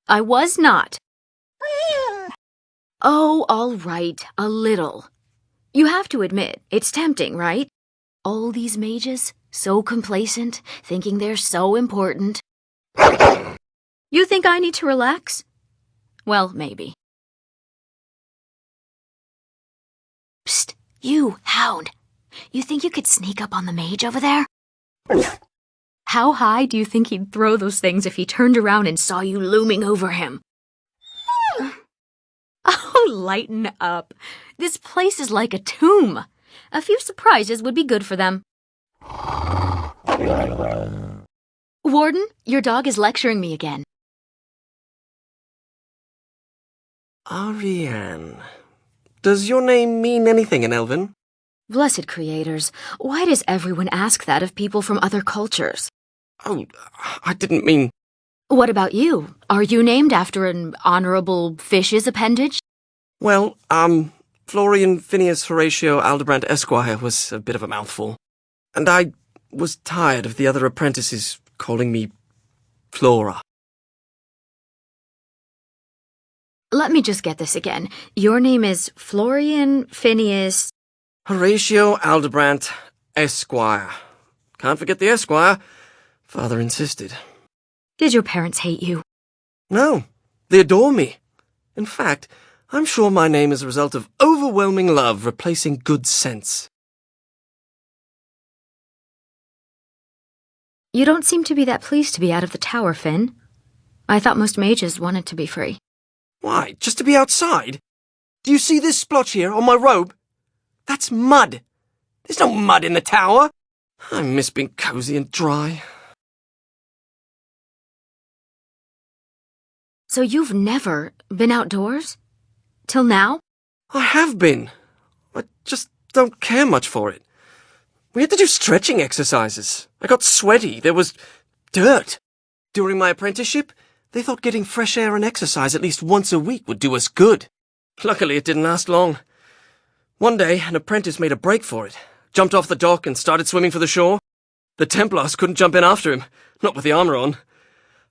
I was not. Oh, all right, a little. You have to admit, it's tempting, right? All these mages, so complacent, thinking they're so important. You think I need to relax? Well, maybe. Psst, you, hound. You think you could sneak up on the mage over there? How high do you think he'd throw those things if he turned around and saw you looming over him? Oh, lighten up. This place is like a tomb. A few surprises would be good for them. Warden, your dog is lecturing me again. Ariane. Does your name mean anything in Elven? Blessed creators, why does everyone ask that of people from other cultures? Oh, I didn't mean... What about you? Are you named after an honorable fish's appendage? Well, Florian Phineas Horatio Aldebrand Esquire was a bit of a mouthful. And I was tired of the other apprentices calling me Flora. Let me just get this again. Your name is Florian Phineas... Horatio Aldebrand Esquire. Can't forget the Esquire. Father insisted. Did your parents hate you? No, they adore me. In fact, I'm sure my name is a result of overwhelming love replacing good sense. You don't seem to be that pleased to be out of the tower, Finn. I thought most mages wanted to be free. Why, just to be outside? Do you see this splotch here on my robe? That's mud. There's no mud in the tower. I miss being cozy and dry. So you've never been outdoors? Till now? I have been. I just don't care much for it. We had to do stretching exercises. I got sweaty. There was dirt. During my apprenticeship, they thought getting fresh air and exercise at least once a week would do us good. Luckily, it didn't last long. One day, an apprentice made a break for it, jumped off the dock and started swimming for the shore. The Templars couldn't jump in after him, not with the armor on.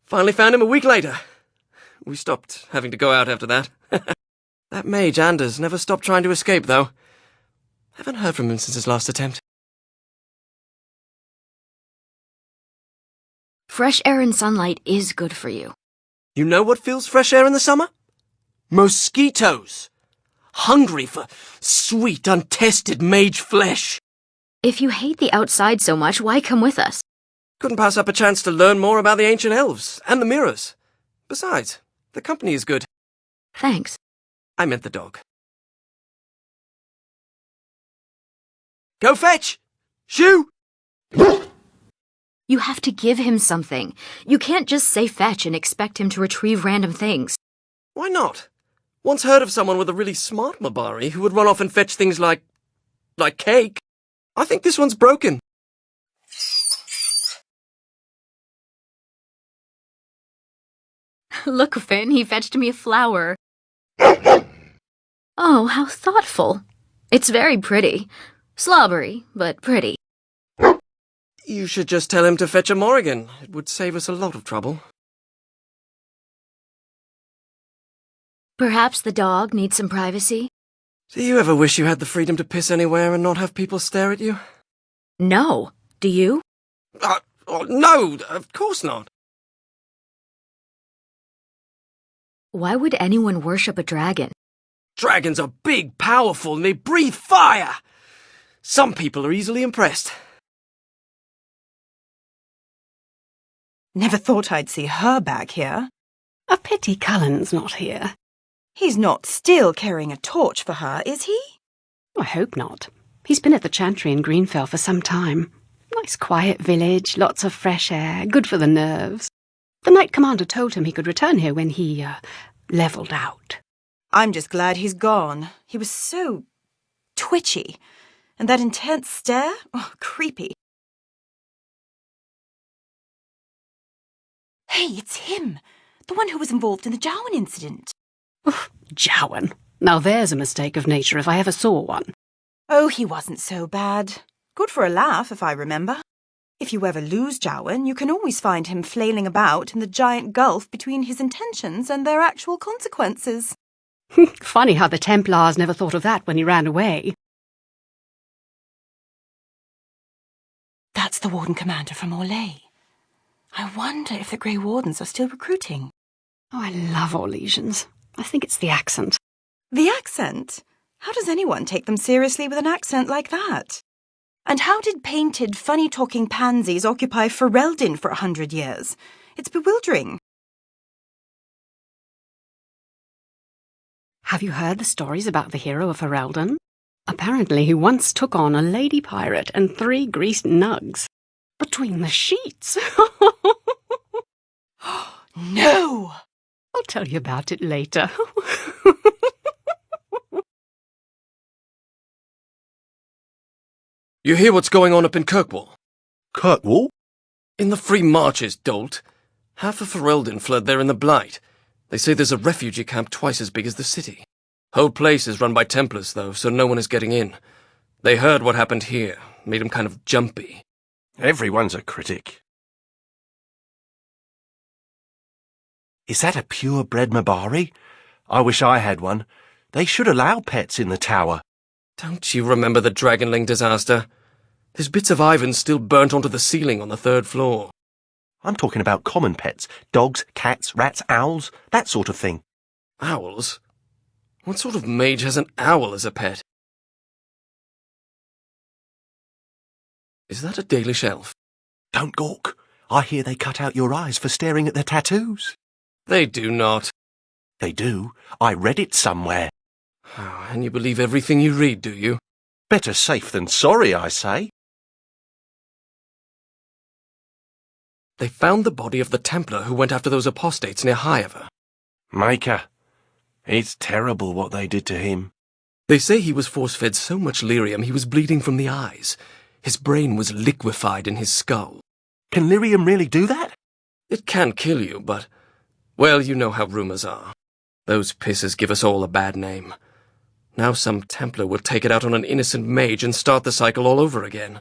Finally found him a week later. We stopped having to go out after that. That mage, Anders, never stopped trying to escape, though. Haven't heard from him since his last attempt. Fresh air and sunlight is good for you. You know what fills fresh air in the summer? Mosquitoes. Hungry for sweet, untested mage flesh. If you hate the outside so much, why come with us? Couldn't pass up a chance to learn more about the ancient elves and the mirrors. Besides, the company is good. Thanks. I meant the dog. Go fetch! Shoo! You have to give him something. You can't just say fetch and expect him to retrieve random things. Why not? Once heard of someone with a really smart Mabari who would run off and fetch things like cake. I think this one's broken. Look, Finn, he fetched me a flower. Oh, how thoughtful. It's very pretty. Slobbery, but pretty. You should just tell him to fetch a Morrigan. It would save us a lot of trouble. Perhaps the dog needs some privacy? Do you ever wish you had the freedom to piss anywhere and not have people stare at you? No. Do you? No, of course not. Why would anyone worship a dragon? Dragons are big, powerful, and they breathe fire. Some people are easily impressed. Never thought I'd see her back here. A pity Cullen's not here. He's not still carrying a torch for her, is he? I hope not. He's been at the Chantry in Greenfell for some time. Nice quiet village, lots of fresh air, good for the nerves. The Knight Commander told him he could return here when he, levelled out. I'm just glad he's gone. He was so twitchy. And that intense stare? Oh, creepy. Hey, it's him. The one who was involved in the Jowan incident. Jowan. Now there's a mistake of nature if I ever saw one. Oh, he wasn't so bad. Good for a laugh, if I remember. If you ever lose Jowen, you can always find him flailing about in the giant gulf between his intentions and their actual consequences. Funny how the Templars never thought of that when he ran away. That's the Warden Commander from Orlais. I wonder if the Grey Wardens are still recruiting. Oh, I love Orlesians. I think it's the accent. The accent? How does anyone take them seriously with an accent like that? And how did painted, funny-talking pansies occupy Ferelden for 100 years? It's bewildering. Have you heard the stories about the hero of Ferelden? Apparently he once took on a lady pirate and 3 greased nugs. Between the sheets. No! I'll tell you about it later. You hear what's going on up in Kirkwall? Kirkwall? In the Free Marches, dolt. Half of Ferelden fled there in the Blight. They say there's a refugee camp twice as big as the city. Whole place is run by Templars, though, so no one is getting in. They heard what happened here, made them kind of jumpy. Everyone's a critic. Is that a purebred Mabari? I wish I had one. They should allow pets in the tower. Don't you remember the Dragonling disaster? There's bits of Ivan still burnt onto the ceiling on the 3rd floor. I'm talking about common pets. Dogs, cats, rats, owls, that sort of thing. Owls? What sort of mage has an owl as a pet? Is that a Dalish elf? Don't gawk. I hear they cut out your eyes for staring at their tattoos. They do not. They do. I read it somewhere. Oh, and you believe everything you read, do you? Better safe than sorry, I say. They found the body of the Templar who went after those apostates near Highever. Maker. It's terrible what they did to him. They say he was force-fed so much lyrium he was bleeding from the eyes. His brain was liquefied in his skull. Can lyrium really do that? It can kill you, but... well, you know how rumours are. Those pisses give us all a bad name. Now some Templar will take it out on an innocent mage and start the cycle all over again.